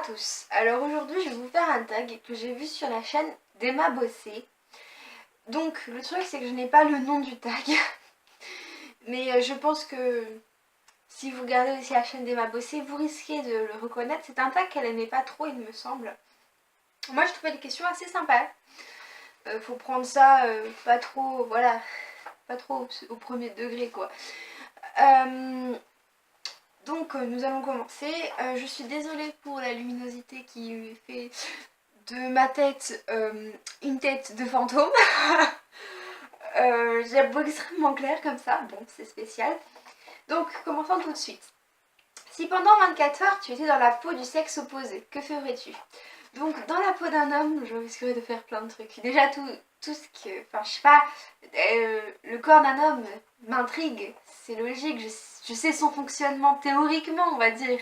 tous, alors aujourd'hui je vais vous faire un tag que j'ai vu sur la chaîne d'Emma Bossé. Donc le truc c'est que je n'ai pas le nom du tag, mais je pense que si vous regardez aussi la chaîne d'Emma Bossé, vous risquez de le reconnaître. C'est un tag qu'elle aimait pas trop il me semble. Moi je trouvais les questions assez sympas. Faut prendre ça pas trop, voilà, pas trop au premier degré quoi. Donc nous allons commencer. Je suis désolée pour la luminosité qui fait de ma tête une tête de fantôme. J'ai la peau extrêmement claire comme ça, bon c'est spécial. Donc commençons tout de suite. Si pendant 24 heures tu étais dans la peau du sexe opposé, que ferais-tu? Donc dans la peau d'un homme, je risquerais de faire plein de trucs. Déjà tout ce que... Enfin je sais pas, le corps d'un homme m'intrigue, c'est logique, je sais son fonctionnement théoriquement on va dire.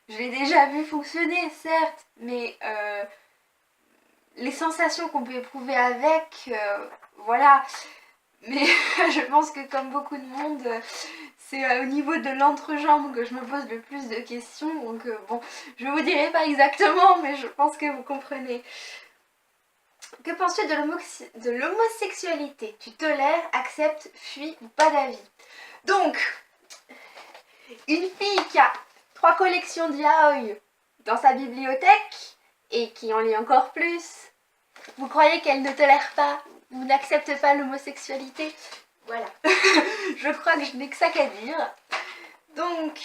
Je l'ai déjà vu fonctionner certes, mais les sensations qu'on peut éprouver avec, voilà. Mais je pense que comme beaucoup de monde, c'est au niveau de l'entrejambe que je me pose le plus de questions. Donc bon, je vous dirai pas exactement, mais je pense que vous comprenez. Que penses-tu de l'homosexualité? Tu tolères, acceptes, fuis ou pas d'avis? Donc, une fille qui a 3 collections de yaoi dans sa bibliothèque et qui en lit encore plus, vous croyez qu'elle ne tolère pas ou n'accepte pas l'homosexualité? Voilà. Je crois que je n'ai que ça qu'à dire. Donc,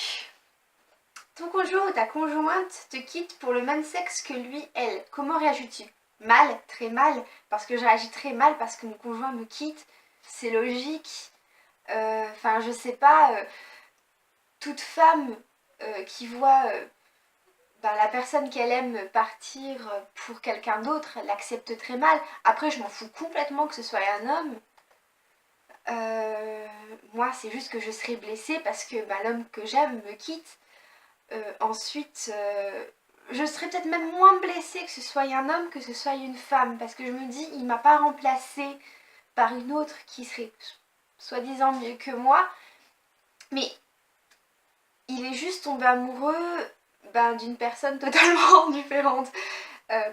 ton conjoint ou ta conjointe te quitte pour le même sexe que lui, elle. Comment réagis-tu? Mal, très mal, parce que je réagis très mal parce que mon conjoint me quitte. C'est logique. Enfin, je sais pas. Toute femme qui voit la personne qu'elle aime partir pour quelqu'un d'autre, elle l'accepte très mal. Après, je m'en fous complètement que ce soit un homme. Moi, c'est juste que je serais blessée parce que l'homme que j'aime me quitte. Ensuite, je serais peut-être même moins blessée que ce soit un homme que ce soit une femme. Parce que je me dis, il m'a pas remplacée par une autre qui serait soi-disant mieux que moi. Mais il est juste tombé amoureux d'une personne totalement différente.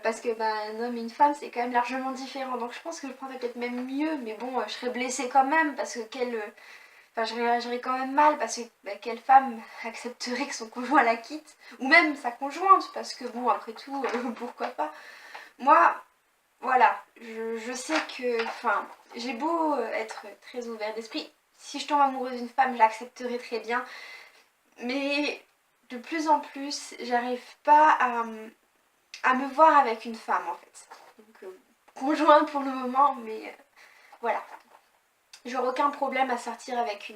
Parce que un homme et une femme c'est quand même largement différent. Donc je pense que je prendrais peut-être même mieux. Mais bon, je serais blessée quand même parce que je réagirais quand même mal parce que quelle femme accepterait que son conjoint la quitte? Ou même sa conjointe, parce que bon, après tout, pourquoi pas? Moi, voilà, je sais que, j'ai beau être très ouvert d'esprit, si je tombe amoureuse d'une femme, je l'accepterai très bien. Mais de plus en plus, j'arrive pas à me voir avec une femme en fait. Donc, conjoint pour le moment, mais voilà. J'aurais aucun problème à sortir avec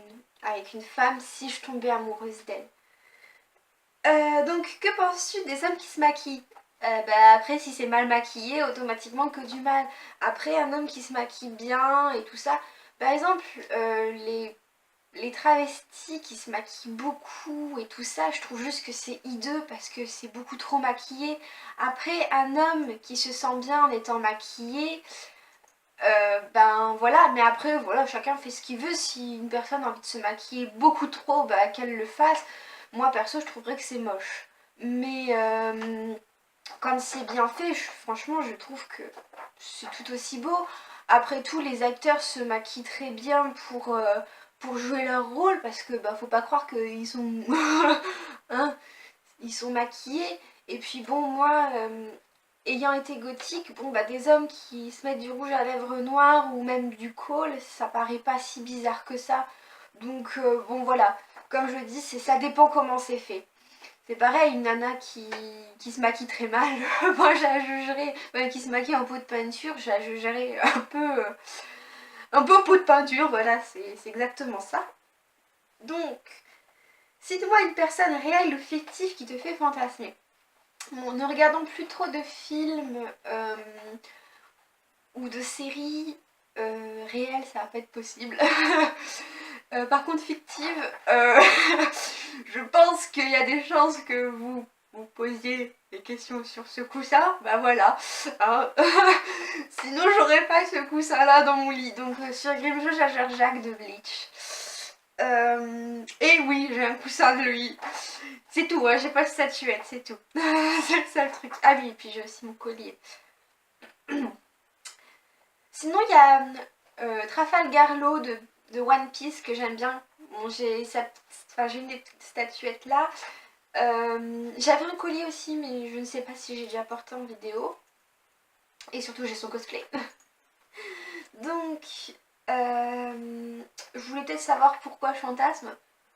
une femme si je tombais amoureuse d'elle. Donc, que penses-tu des hommes qui se maquillent? Après, si c'est mal maquillé, automatiquement que du mal. Après, un homme qui se maquille bien et tout ça, par exemple, les travestis qui se maquillent beaucoup et tout ça, je trouve juste que c'est hideux parce que c'est beaucoup trop maquillé. Après, un homme qui se sent bien en étant maquillé, voilà, mais après, voilà, chacun fait ce qu'il veut. Si une personne a envie de se maquiller beaucoup trop, qu'elle le fasse. Moi, perso, je trouverais que c'est moche. Mais quand c'est bien fait, franchement, je trouve que c'est tout aussi beau. Après tout, les acteurs se maquillent très bien pour jouer leur rôle parce que faut pas croire qu'ils sont hein, ils sont maquillés. Et puis bon, moi ayant été gothique, des hommes qui se mettent du rouge à lèvres noir ou même du kohl, ça paraît pas si bizarre que ça. Donc bon voilà, comme je dis, ça dépend comment c'est fait. C'est pareil, une nana qui se maquille très mal, moi je la jugerais, qui se maquille en pot de peinture, je la jugerais un peu pot de peinture, voilà, c'est exactement ça. Donc, cite-moi une personne réelle ou fictive qui te fait fantasmer. Bon, ne regardons plus trop de films ou de séries réelles, ça va pas être possible. Par contre, fictive, je pense qu'il y a des chances que vous posiez des questions sur ce coussin. Voilà. Hein. Sinon, j'aurais pas ce coussin là dans mon lit. Donc, sur Grimjo, j'adore Jacques de Bleach. Et oui, j'ai un coussin de lui. C'est tout, hein, j'ai pas de statuette, c'est tout. C'est le seul truc. Ah oui, et puis j'ai aussi mon collier. Sinon, il y a Trafalgar Law de One Piece que j'aime bien. Bon, j'ai une statuette là. J'avais un collier aussi, mais je ne sais pas si j'ai déjà porté en vidéo. Et surtout, j'ai son cosplay. Donc, je voulais peut-être savoir pourquoi je fantasme.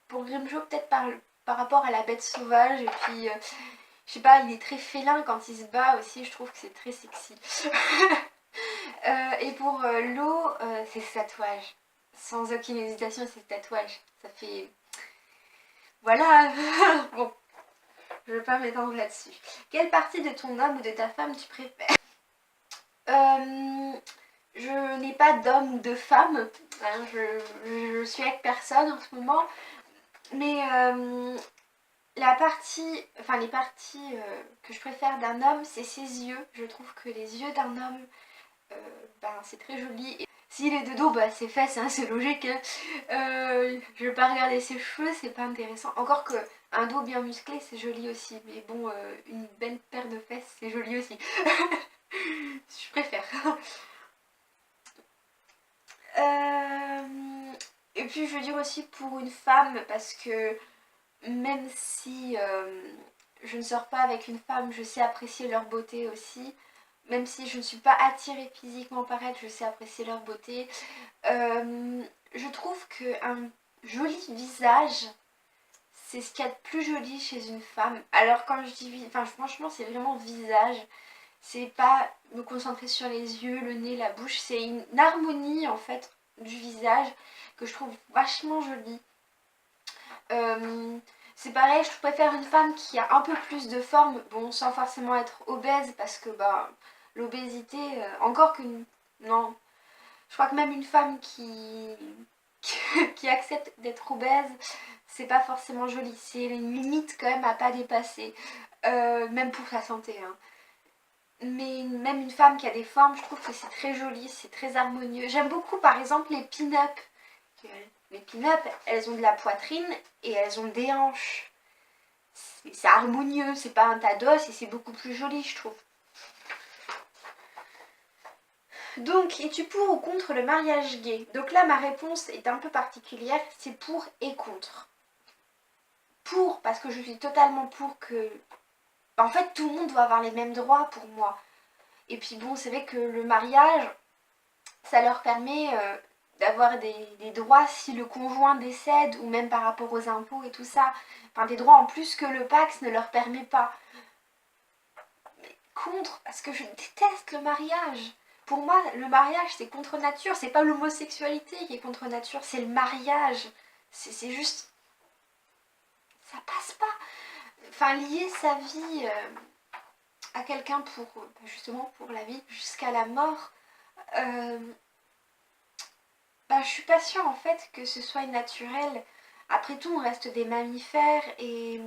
Pour Grimjo, peut-être par rapport à la bête sauvage. Et puis, je sais pas, il est très félin quand il se bat aussi. Je trouve que c'est très sexy. Et pour l'eau, c'est ce tatouage. Sans aucune hésitation, c'est ce tatouage. Ça fait... Voilà. Bon, je ne vais pas m'étendre là-dessus. Quelle partie de ton homme ou de ta femme tu préfères? Je n'ai pas d'homme ou de femme. Hein, je suis avec personne en ce moment. Mais la partie, enfin les parties que je préfère d'un homme, c'est ses yeux. Je trouve que les yeux d'un homme, c'est très joli. Et s'il est de dos, c'est fesses, hein, c'est logique. Hein. Je vais pas regarder ses cheveux, c'est pas intéressant. Encore que un dos bien musclé, c'est joli aussi. Mais bon, une belle paire de fesses, c'est joli aussi. Je préfère. Et puis je veux dire aussi pour une femme, parce que même si je ne sors pas avec une femme, je sais apprécier leur beauté aussi. Même si je ne suis pas attirée physiquement par elles, je sais apprécier leur beauté. Je trouve qu'un joli visage, c'est ce qu'il y a de plus joli chez une femme. Alors quand je dis, enfin franchement c'est vraiment visage. C'est pas me concentrer sur les yeux, le nez, la bouche. C'est une harmonie en fait du visage que je trouve vachement jolie. C'est pareil, je préfère une femme qui a un peu plus de forme, bon sans forcément être obèse parce que l'obésité, encore qu'une... Non, je crois que même une femme qui accepte d'être obèse, c'est pas forcément joli. C'est une limite quand même à pas dépasser, même pour sa santé. Hein. Mais même une femme qui a des formes, je trouve que c'est très joli, c'est très harmonieux. J'aime beaucoup par exemple les pin-up. Les pin-up, elles ont de la poitrine et elles ont des hanches. C'est harmonieux, c'est pas un tas d'os et c'est beaucoup plus joli je trouve. Donc, es-tu pour ou contre le mariage gay? Donc là, ma réponse est un peu particulière, c'est pour et contre. Pour, parce que je suis totalement pour que... En fait, tout le monde doit avoir les mêmes droits pour moi. Et puis bon, c'est vrai que le mariage, ça leur permet d'avoir des droits si le conjoint décède ou même par rapport aux impôts et tout ça. Enfin, des droits en plus que le Pacs ne leur permet pas. Mais contre, parce que je déteste le mariage. Pour moi, le mariage, c'est contre nature. C'est pas l'homosexualité qui est contre nature, c'est le mariage. C'est juste... Ça passe pas. Enfin, lier sa vie à quelqu'un pour, justement, pour la vie jusqu'à la mort... je suis pas sûre en fait que ce soit naturel. Après tout, on reste des mammifères et...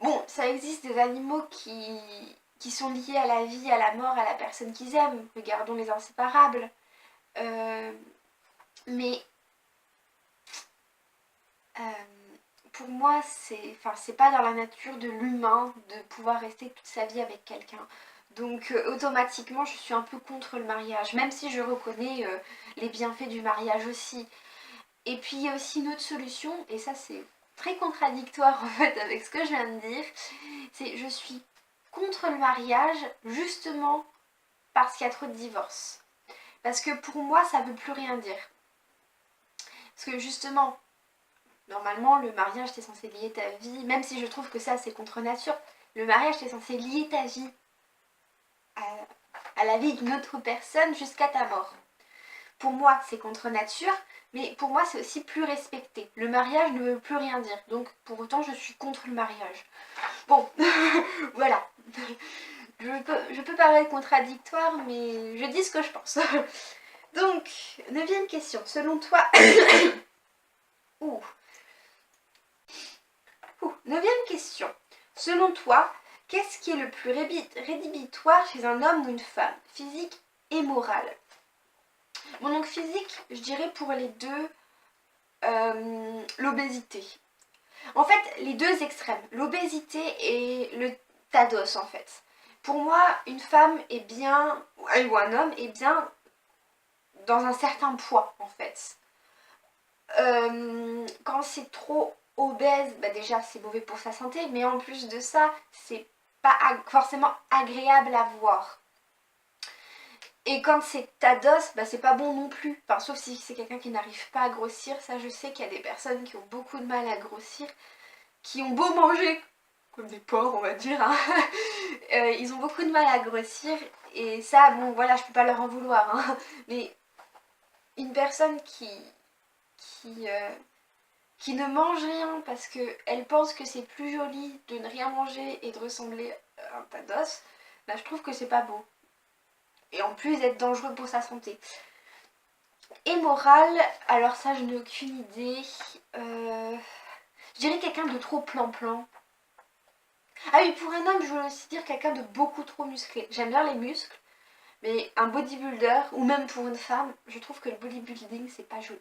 Bon, ça existe des animaux qui sont liés à la vie, à la mort, à la personne qu'ils aiment. Regardons les inséparables. Mais pour moi, c'est pas dans la nature de l'humain de pouvoir rester toute sa vie avec quelqu'un. Donc automatiquement, je suis un peu contre le mariage, même si je reconnais les bienfaits du mariage aussi. Et puis il y a aussi une autre solution, et ça c'est très contradictoire en fait avec ce que je viens de dire, c'est je suis contre le mariage justement parce qu'il y a trop de divorces. Parce que pour moi ça ne veut plus rien dire. Parce que justement, normalement le mariage t'es censé lier ta vie, même si je trouve que ça c'est contre nature, le mariage t'es censé lier ta vie à la vie d'une autre personne jusqu'à ta mort. Pour moi c'est contre nature, mais pour moi c'est aussi plus respecté. Le mariage ne veut plus rien dire, donc pour autant je suis contre le mariage. Bon, voilà. Je peux paraître contradictoire, mais je dis ce que je pense. Donc, 9e question. Selon toi... Ouh. 9e question. Selon toi, qu'est-ce qui est le plus rédhibitoire chez un homme ou une femme? Physique et morale. Bon, donc physique, je dirais pour les deux, l'obésité. En fait, les deux extrêmes, l'obésité et le tados en fait. Pour moi, une femme est bien, ou un homme est bien dans un certain poids en fait. Quand c'est trop obèse, bah déjà c'est mauvais pour sa santé, mais en plus de ça, c'est pas forcément agréable à voir. Et quand c'est tados, bah c'est pas bon non plus. Enfin, sauf si c'est quelqu'un qui n'arrive pas à grossir. Ça, je sais qu'il y a des personnes qui ont beaucoup de mal à grossir, qui ont beau manger comme des porcs, on va dire, hein. Ils ont beaucoup de mal à grossir. Et ça, bon, voilà, je peux pas leur en vouloir, hein. Mais une personne qui, euh, qui ne mange rien parce qu'elle pense que c'est plus joli de ne rien manger et de ressembler à un tados, bah, je trouve que c'est pas beau. Et en plus d'être dangereux pour sa santé. Et morale, alors ça je n'ai aucune idée. Je dirais quelqu'un de trop plan-plan. Ah oui, pour un homme, je voulais aussi dire quelqu'un de beaucoup trop musclé. J'aime bien les muscles, mais un bodybuilder, ou même pour une femme, je trouve que le bodybuilding, c'est pas joli.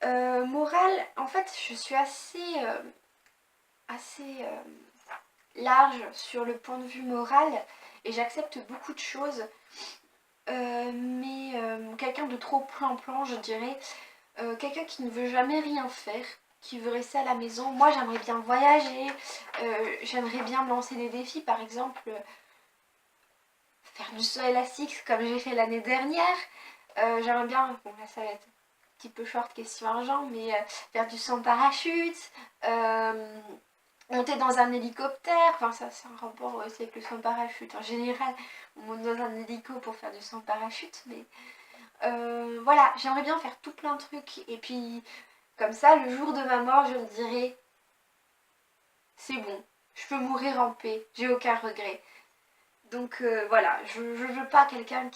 Morale, en fait, je suis assez large sur le point de vue moral et j'accepte beaucoup de choses. Mais quelqu'un de trop plan-plan, je dirais. Quelqu'un qui ne veut jamais rien faire, qui veut rester à la maison. Moi, j'aimerais bien voyager, j'aimerais bien me lancer des défis, par exemple, faire du saut élastique comme j'ai fait l'année dernière. J'aimerais bien, bon là ça va être un petit peu short question argent, mais faire du saut en parachute, monter dans un hélicoptère, enfin ça c'est un rapport aussi avec le saut en parachute. En général, on monte dans un hélico pour faire du saut en parachute, mais voilà, j'aimerais bien faire tout plein de trucs. Et puis, comme ça, le jour de ma mort, je me dirai, c'est bon, je peux mourir en paix, j'ai aucun regret. Donc voilà, je veux pas quelqu'un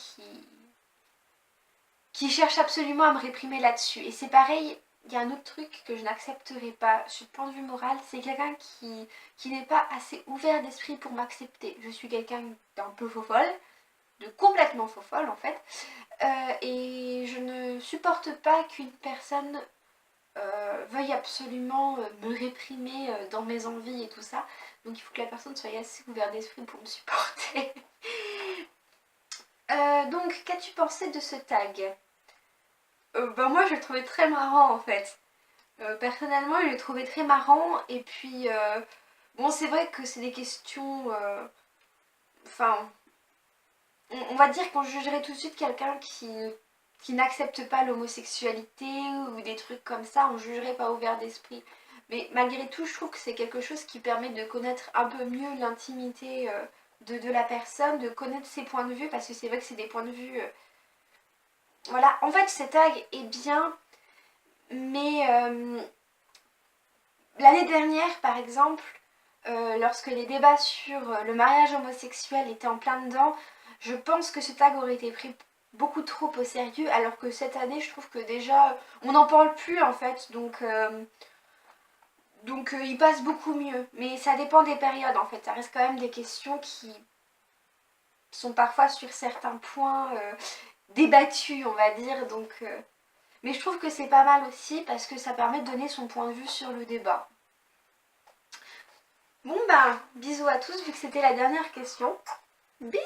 qui cherche absolument à me réprimer là-dessus. Et c'est pareil, il y a un autre truc que je n'accepterai pas sur le point de vue moral, c'est quelqu'un qui n'est pas assez ouvert d'esprit pour m'accepter. Je suis quelqu'un d'un peu faux-folle, de complètement faux-folle en fait. Et je ne supporte pas qu'une personne veuille absolument me réprimer dans mes envies et tout ça. Donc il faut que la personne soit assez ouverte d'esprit pour me supporter. Donc qu'as-tu pensé de ce tag? Ben moi je le trouvais très marrant en fait. Personnellement je le trouvais très marrant et puis bon c'est vrai que c'est des questions... Enfin on va dire qu'on jugerait tout de suite quelqu'un qui n'accepte pas l'homosexualité ou des trucs comme ça, on jugerait pas ouvert d'esprit. Mais malgré tout, je trouve que c'est quelque chose qui permet de connaître un peu mieux l'intimité de la personne, de connaître ses points de vue, parce que c'est vrai que c'est des points de vue... Voilà, en fait, ce tag est bien, mais l'année dernière, par exemple, lorsque les débats sur le mariage homosexuel étaient en plein dedans, je pense que ce tag aurait été pris beaucoup trop au sérieux, alors que cette année, je trouve que déjà, on n'en parle plus en fait, donc il passe beaucoup mieux. Mais ça dépend des périodes en fait, ça reste quand même des questions qui sont parfois sur certains points débattus, on va dire, mais je trouve que c'est pas mal aussi parce que ça permet de donner son point de vue sur le débat. Bon ben, bisous à tous vu que c'était la dernière question. Bisous!